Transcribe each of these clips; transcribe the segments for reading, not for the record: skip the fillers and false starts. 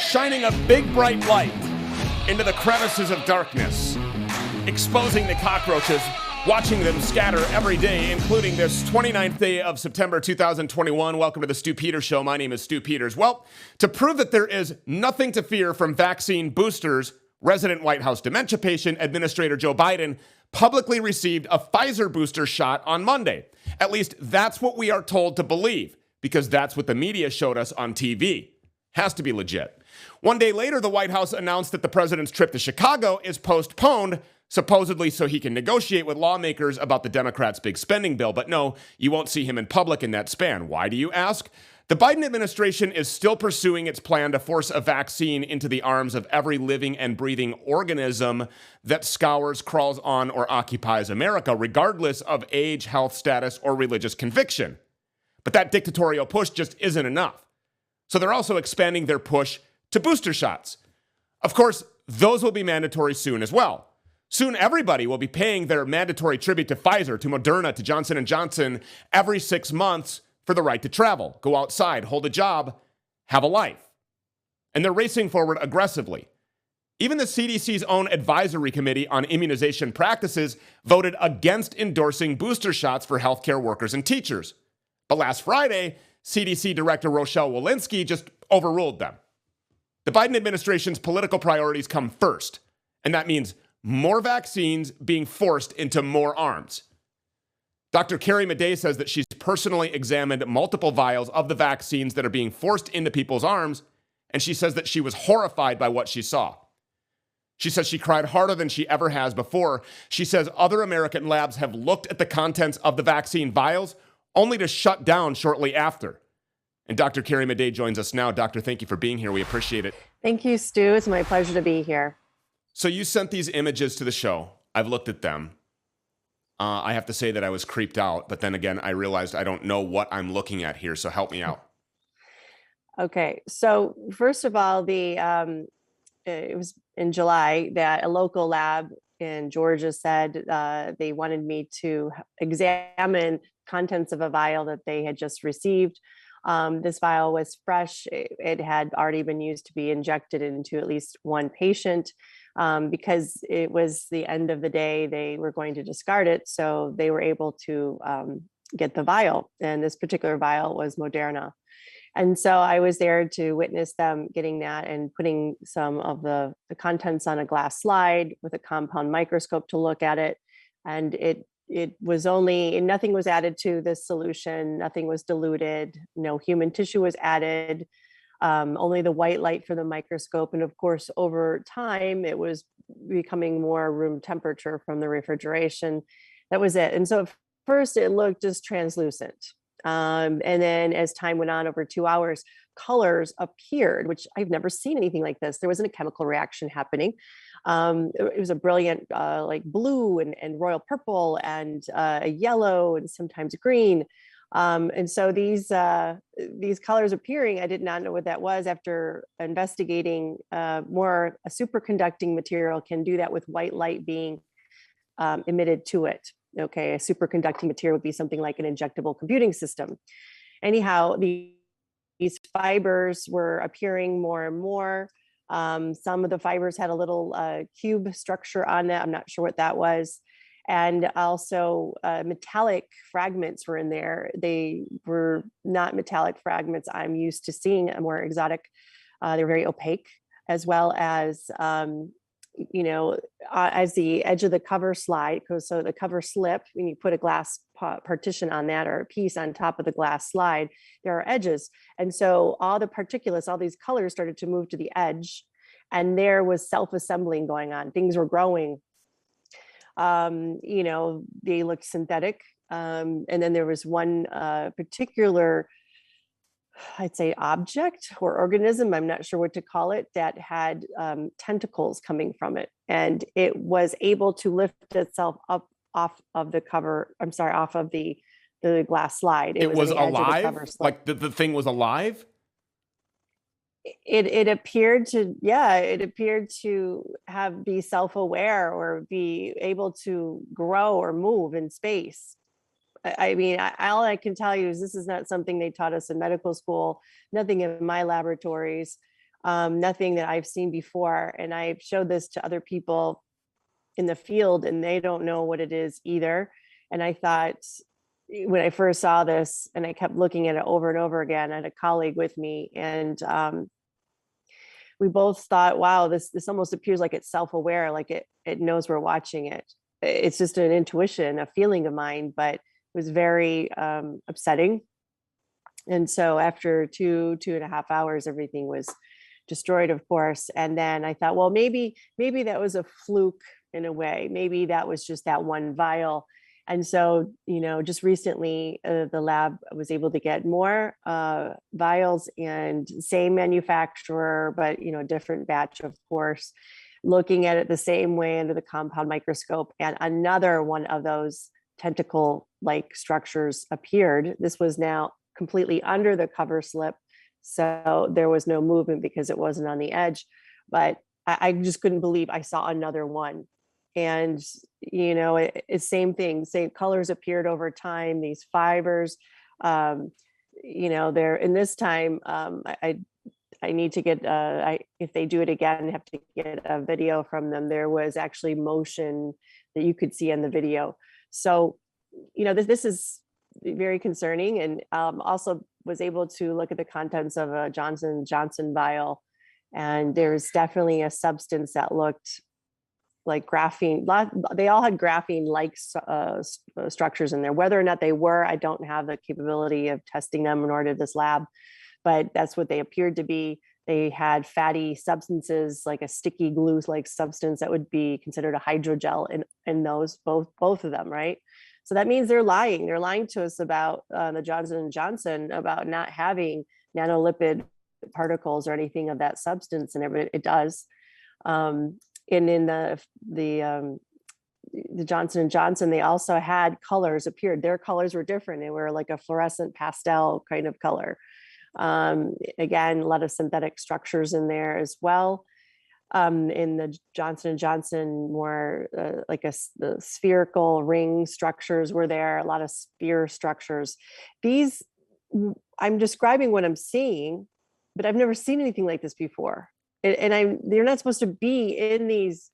shining a big bright light into the crevices of darkness, exposing the cockroaches, watching them scatter every day, including this 29th day of September 2021. Welcome to the Stu Peters Show. My name is Stu Peters. Well, to prove that there is nothing to fear from vaccine boosters, resident White House dementia patient Administrator Joe Biden publicly received a Pfizer booster shot on Monday. At least that's what we are told to believe, because that's what the media showed us on TV. Has to be legit. One day later, the White House announced that the president's trip to Chicago is postponed, supposedly so he can negotiate with lawmakers about the Democrats' big spending bill. But no, you won't see him in public in that span. Why, do you ask? The Biden administration is still pursuing its plan to force a vaccine into the arms of every living and breathing organism that scours, crawls on, or occupies America, regardless of age, health status, or religious conviction. But that dictatorial push just isn't enough. So they're also expanding their push to booster shots. Of course, those will be mandatory soon as well. Soon, everybody will be paying their mandatory tribute to Pfizer, to Moderna, to Johnson & Johnson every 6 months for the right to travel, go outside, hold a job, have a life. And they're racing forward aggressively. Even the CDC's own advisory committee on immunization practices voted against endorsing booster shots for healthcare workers and teachers. But last Friday, CDC Director Rochelle Walensky just overruled them. The Biden administration's political priorities come first, and that means more vaccines being forced into more arms. Dr. Carrie Madej says that she's personally examined multiple vials of the vaccines that are being forced into people's arms, and she says that she was horrified by what she saw. She says she cried harder than she ever has before. She says other American labs have looked at the contents of the vaccine vials only to shut down shortly after. And Dr. Carrie Madej joins us now. Doctor, thank you for being here. We appreciate it. Thank you, Stu. It's my pleasure to be here. So you sent these images to the show. I've looked at them. I have to say that I was creeped out, but then again, I realized I don't know what I'm looking at here, so help me out. Okay, so first of all, it was in July that a local lab in Georgia said they wanted me to examine contents of a vial that they had just received. This vial was fresh. It had already been used to be injected into at least one patient. Because it was the end of the day, they were going to discard it. So they were able to get the vial. And this particular vial was Moderna. And so I was there to witness them getting that and putting some of the contents on a glass slide with a compound microscope to look at it. And it was nothing was added to this solution. Nothing was diluted. No human tissue was added. Only the white light for the microscope. And of course, over time, it was becoming more room temperature from the refrigeration. That was it. And so at first it looked just translucent. And then as time went on, over 2 hours, colors appeared, which I've never seen anything like this. There wasn't a chemical reaction happening. It was a brilliant like blue and royal purple and a yellow and sometimes green. And so these colors appearing, I did not know what that was. After investigating a superconducting material can do that with white light being emitted to it. Okay, a superconducting material would be something like an injectable computing system. Anyhow, these fibers were appearing more and more. Some of the fibers had a little cube structure on that. I'm not sure what that was. And also metallic fragments were in there. They were not metallic fragments I'm used to seeing, more exotic. They're very opaque, as well as, as the edge of the cover slide goes, so the cover slip, when you put a glass partition on that or a piece on top of the glass slide, there are edges. And so all the particulates, all these colors started to move to the edge, and there was self-assembling going on. Things were growing. They looked synthetic. And then there was one particular, I'd say, object or organism, I'm not sure what to call it, that had tentacles coming from it. And it was able to lift itself up off of the glass slide. It was alive? Like the thing was alive? It appeared to be self-aware or be able to grow or move in space. I mean, all I can tell you is this is not something they taught us in medical school, nothing in my laboratories. nothing that I've seen before. And I've showed this to other people in the field and they don't know what it is either. And I thought when I first saw this and I kept looking at it over and over again, I had a colleague with me and we both thought, wow, this almost appears like it's self-aware, like it knows we're watching it. It's just an intuition, a feeling of mine, but it was very upsetting. And so after 2.5 hours, everything was destroyed, of course. And then I thought, well, maybe that was a fluke in a way. Maybe that was just that one vial. And so, just recently, the lab was able to get more vials and same manufacturer, but, different batch, of course, looking at it the same way under the compound microscope. And another one of those tentacle-like structures appeared. This was now completely under the cover slip. So there was no movement because it wasn't on the edge. But I just couldn't believe I saw another one. And, it's same thing, same colors appeared over time, these fibers, there in this time, I need to get, if they do it again, I have to get a video from them. There was actually motion that you could see in the video. So, this is very concerning, and also was able to look at the contents of a Johnson & Johnson vial. And there's definitely a substance that looked like graphene. They all had graphene-like structures in there. Whether or not they were, I don't have the capability of testing them, nor did this lab, but that's what they appeared to be. They had fatty substances, like a sticky glue-like substance that would be considered a hydrogel in those, both of them, right? So that means they're lying. They're lying to us about the Johnson & Johnson, about not having nanolipid particles or anything of that substance, and it does. And in the Johnson & Johnson, they also had colors appeared. Their colors were different. They were like a fluorescent pastel kind of color. Again, a lot of synthetic structures in there as well. In the Johnson & Johnson, more like the spherical ring structures were there, a lot of sphere structures. These, I'm describing what I'm seeing, but I've never seen anything like this before. And they're not supposed to be in these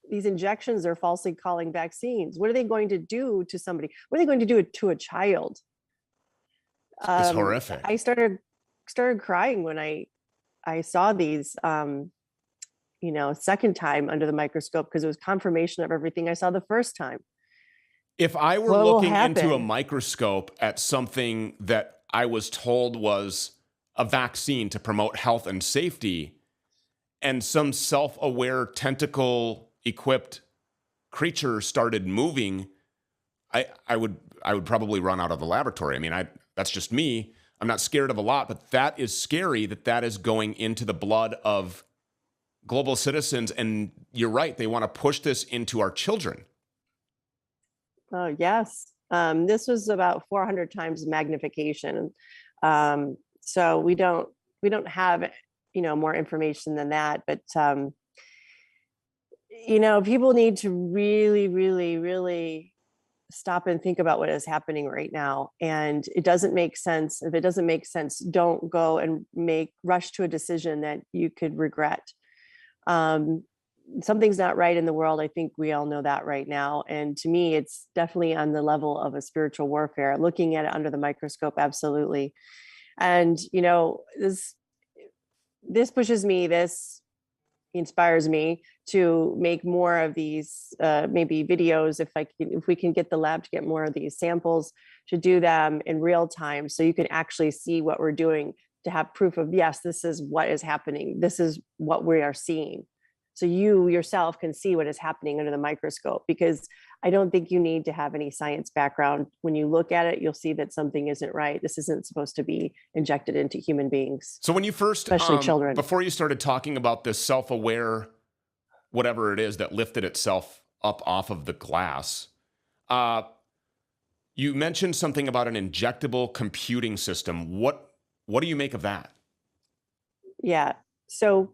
injections they're falsely calling vaccines. What are they going to do to somebody? What are they going to do to a child? It's horrific. I started crying when I saw these, second time under the microscope, because it was confirmation of everything I saw the first time. If I were looking into a microscope at something that I was told was a vaccine to promote health and safety, and some self-aware tentacle-equipped creature started moving, I would probably run out of the laboratory. I mean, that's just me. I'm not scared of a lot, but that is scary that is going into the blood of global citizens. And you're right, they want to push this into our children. Oh, yes. This was about 400 times magnification. So we don't have, more information than that, but, people need to really, really, really stop and think about what is happening right now. And it doesn't make sense. If it doesn't make sense, don't go and rush to a decision that you could regret. Something's not right in the world. I think we all know that right now. And to me, it's definitely on the level of a spiritual warfare. Looking at it under the microscope, absolutely. And, this pushes me, this inspires me to make more of these, maybe videos, if we can get the lab to get more of these samples, to do them in real time, so you can actually see what we're doing, to have proof of, yes, this is what is happening. This is what we are seeing. So you yourself can see what is happening under the microscope, because I don't think you need to have any science background. When you look at it, you'll see that something isn't right. This isn't supposed to be injected into human beings. So when you first, especially children, before you started talking about this self-aware, whatever it is that lifted itself up off of the glass, you mentioned something about an injectable computing system. What do you make of that? Yeah. So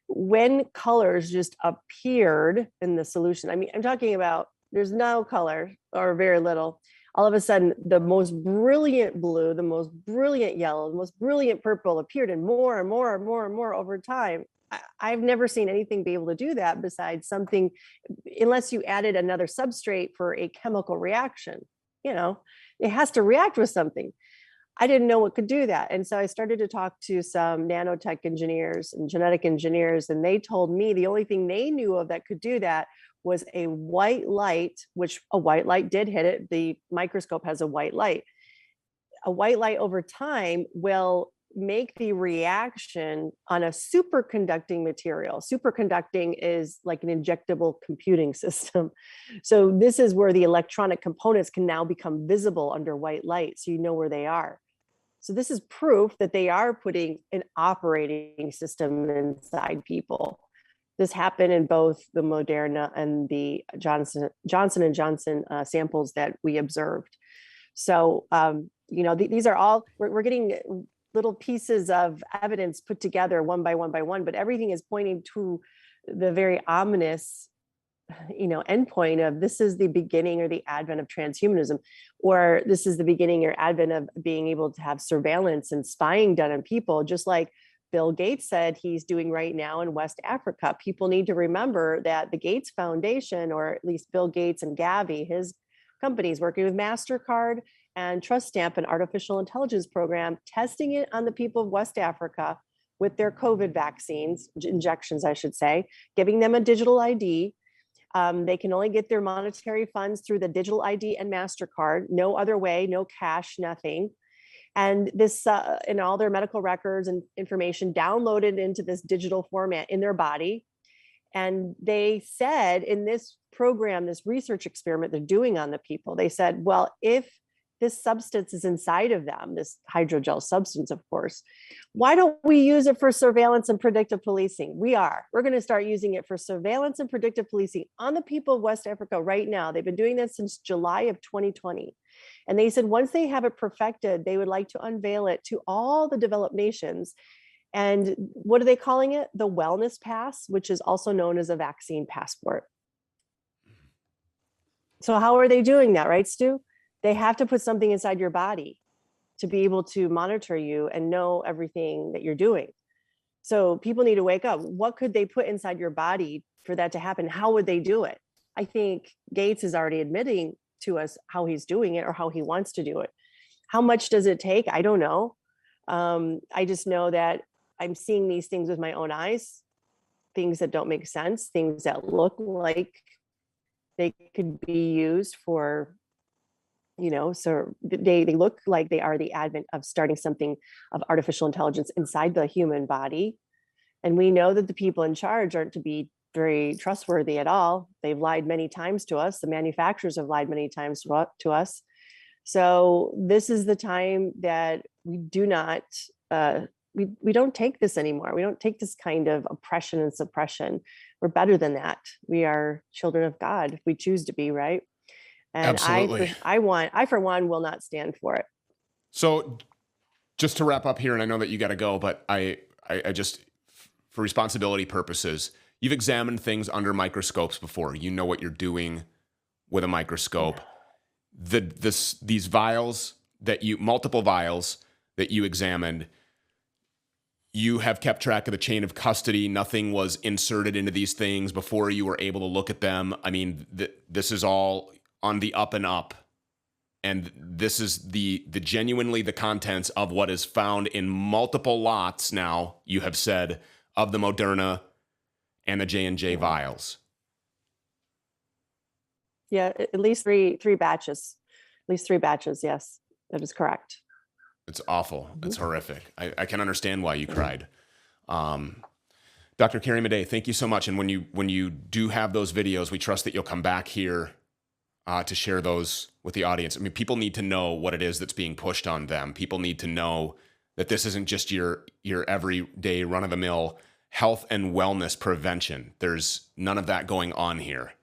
when colors just appeared in the solution, I mean, I'm talking about, there's no color or very little. all of a sudden the most brilliant blue, the most brilliant yellow, the most brilliant purple appeared in more and more and more and more over time. I've never seen anything be able to do that besides something, unless you added another substrate for a chemical reaction. It has to react with something. I didn't know what could do that. And so I started to talk to some nanotech engineers and genetic engineers, and they told me the only thing they knew of that could do that was a white light, which a white light did hit it. The microscope has a white light. A white light over time will make the reaction on a superconducting material. Superconducting is like an injectable computing system. So this is where the electronic components can now become visible under white light, so you know where they are. So this is proof that they are putting an operating system inside people. This happened in both the Moderna and the Johnson & Johnson samples that we observed. So, these are all, we're getting little pieces of evidence put together one by one, but everything is pointing to the very ominous endpoint of this is the beginning or the advent of transhumanism, or this is the beginning or advent of being able to have surveillance and spying done on people, just like Bill Gates said he's doing right now in West Africa. People need to remember that the Gates Foundation, or at least Bill Gates and Gavi, his companies working with MasterCard and Trust Stamp, an artificial intelligence program, testing it on the people of West Africa with their COVID vaccines, injections, I should say, giving them a digital ID. They can only get their monetary funds through the digital ID and MasterCard, no other way, no cash, nothing. And this, and all their medical records and information downloaded into this digital format in their body. And they said in this program, this research experiment they're doing on the people, they said, well, if this substance is inside of them, this hydrogel substance, of course, why don't we use it for surveillance and predictive policing? We're going to start using it for surveillance and predictive policing on the people of West Africa right now. They've been doing this since July of 2020. And they said once they have it perfected, they would like to unveil it to all the developed nations. And what are they calling it? The wellness pass, which is also known as a vaccine passport. So how are they doing that, right, Stu? They have to put something inside your body to be able to monitor you and know everything that you're doing. So people need to wake up. What could they put inside your body for that to happen? How would they do it? I think Gates is already admitting to us how he's doing it or how he wants to do it. How much does it take? I don't know. I just know that I'm seeing these things with my own eyes, things that don't make sense, things that look like they could be used for, so they look like they are the advent of starting something of artificial intelligence inside the human body. And we know that the people in charge aren't to be very trustworthy at all. They've lied many times to us. The manufacturers have lied many times to us. So this is the time that we do not, we don't take this anymore. We don't take this kind of oppression and suppression. We're better than that. We are children of God if we choose to be, right? And Absolutely. I for one will not stand for it. So just to wrap up here, and I know that you got to go, but I just, for responsibility purposes, you've examined things under microscopes before. You know what you're doing with a microscope. These vials multiple vials that you examined, you have kept track of the chain of custody. Nothing was inserted into these things before you were able to look at them. I mean, this is all on the up and up. And this is the genuinely the contents of what is found in multiple lots now, you have said, of the Moderna and the J&J vials. Yeah, at least three batches. At least 3 batches, yes. That is correct. It's awful. It's horrific. I can understand why you cried. Dr. Carrie Madej, thank you so much. And when you do have those videos, we trust that you'll come back here to share those with the audience. I mean, people need to know what it is that's being pushed on them. People need to know that this isn't just your everyday run-of-the-mill health and wellness prevention. There's none of that going on here.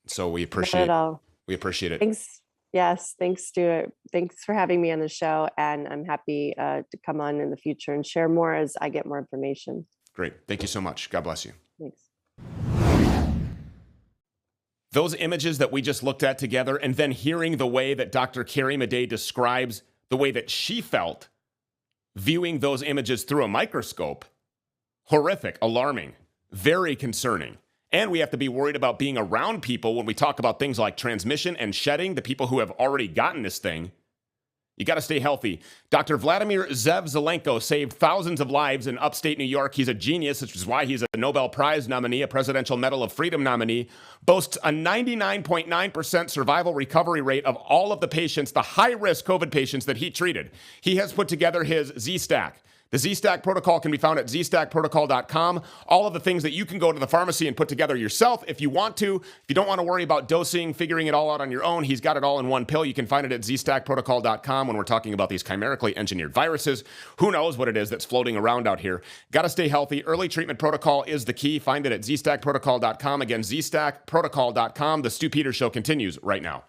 So we appreciate it. Thanks. Yes, thanks, Stuart. Thanks for having me on the show, and I'm happy to come on in the future and share more as I get more information. Great. Thank you so much. God bless you. Thanks. those images that we just looked at together, and then hearing the way that Dr. Carrie Madej describes the way that she felt viewing those images through a microscope, horrific, alarming, very concerning. And we have to be worried about being around people when we talk about things like transmission and shedding, the people who have already gotten this thing. You got to stay healthy. Dr. Vladimir Zev-Zelenko saved thousands of lives in upstate New York. He's a genius, which is why he's a Nobel Prize nominee, a Presidential Medal of Freedom nominee, boasts a 99.9% survival recovery rate of all of the patients, the high-risk COVID patients that he treated. He has put together his Z-Stack. The Z-Stack protocol can be found at zstackprotocol.com. All of the things that you can go to the pharmacy and put together yourself if you want to. If you don't want to worry about dosing, figuring it all out on your own, he's got it all in one pill. You can find it at zstackprotocol.com when we're talking about these chimerically engineered viruses. Who knows what it is that's floating around out here. Got to stay healthy. Early treatment protocol is the key. Find it at zstackprotocol.com. Again, zstackprotocol.com. The Stu Peters Show continues right now.